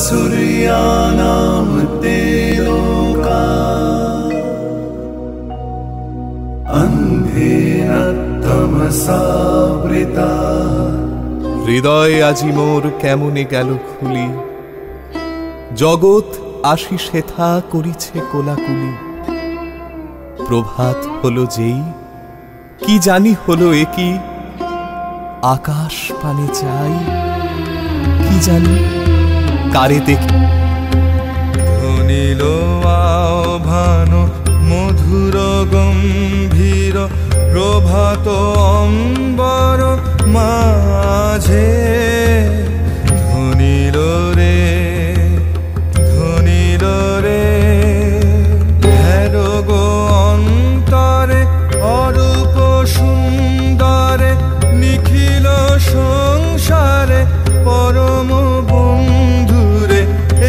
सूर्यानां ते लोका अन्धेन तमसावृता। হৃদয় আজি মোর কেমনে গেল খুলি, জগৎ আসি সেথা করিছে কোলাকুলি। প্রভাত হলো যেই, কি জানি হলো একি, আকাশ পানে চাই, কি জানি কারে দেখি। ধ্বনিল আহ্বান মধুর গম্ভীর, প্রভাত অম্বর মাঝে। ধ্বনিল রে ধ্বনিল রে, হেরো গো অন্তরে অরূপ সুন্দরে, নিখিল সংসারে পরম বন্ধুরে।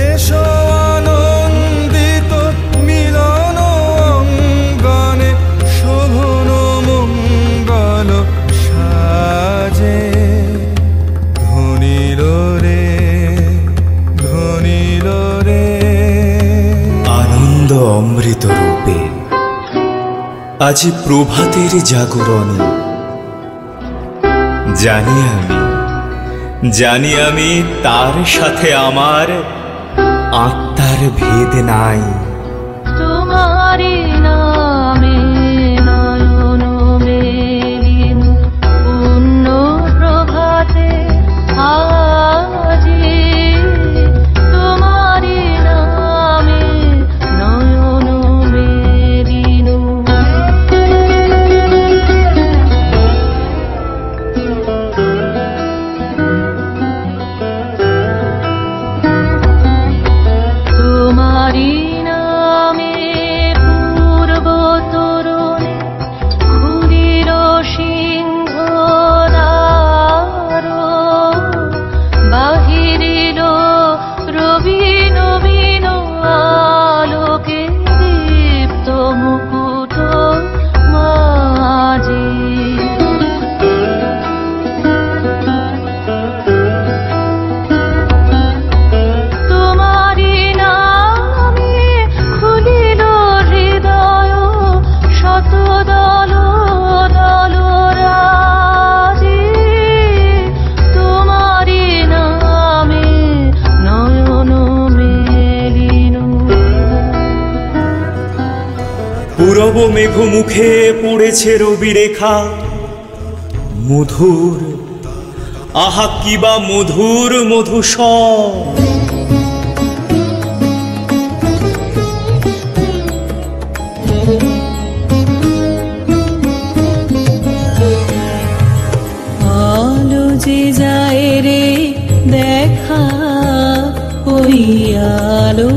এসো আনন্দিত মিলন অঙ্গনে, শোভন মঙ্গল সাজে। ধ্বনিল রে ধ্বনিল রে। আনন্দ অমৃত রূপে আজি প্রভাতের জাগরণে। জানি আমি তার সাথে আমার আত্মার ভেদ নাই। তোমারি নামে নয়ন মেলিন পূর্ণ প্রভাতে আজি। তোমারি নামে নয়ন মেলিন। তোমারি নামে পূর্ব তরুণে খুলিল সিংহ দ্বার। বাহিরিল রবি নবীন আলোকে দীপ্ত মুকুট মাঝে। তোমারি নামে খুলিল হৃদয় শত দল দল রাজি। তোমারি নামে নয়ন মেলিন। পূরব মেঘ মুখে পড়েছে রবি রেখা, মধুর আহা কিবা মধুর মধুস্বর। আলো যে যায় রে দেখা ওই আলো।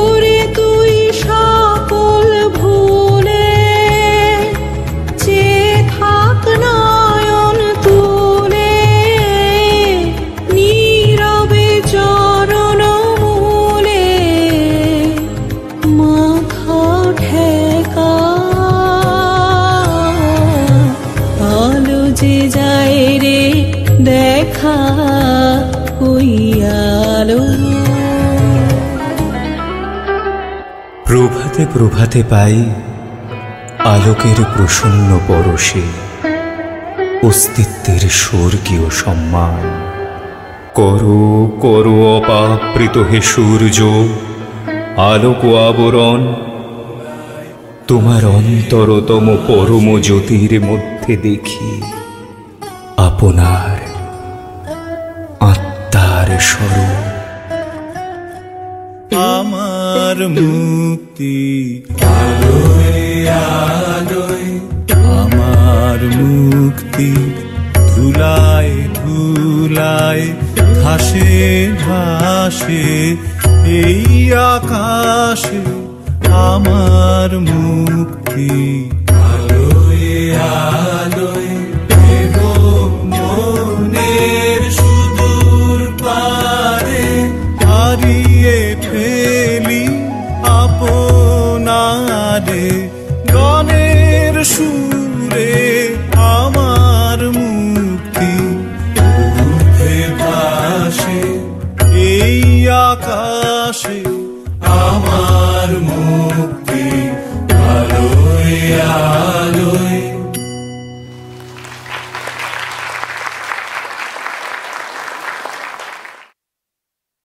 ওরে তুই সকল ভুলে চেয়ে থাক নয়ন তুলে, নীরবে চরণ মূলে মাথা ঠেকা। আলো যে যায় রে দেখা ওই আলো। প্রভাতে প্রভাতে পাই আলোকের প্রসন্ন পরশে অস্তিত্বের স্বর্গীয় সম্মান। করো করো অপাবৃত হে সূর্য আলোক আবরণ, তোমার অন্তরতম পরম জ্যোতির মধ্যে দেখি আপনার আত্মার স্বরূপ। আমার মুক্তি আলোয় আলোয়, আমার মুক্তি ধুলায় ধুলায়, ঘাসে ঘাসে এই আকাশে। আমার মুক্তি আলোয় আলোয়, মনের সুদূর পারে হারিয়ে ফেলি আপন গানের সুরে আমার মুক্তি ঊর্ধ্বে ভাসে এই আকাশে আমার মুক্তি আলোয়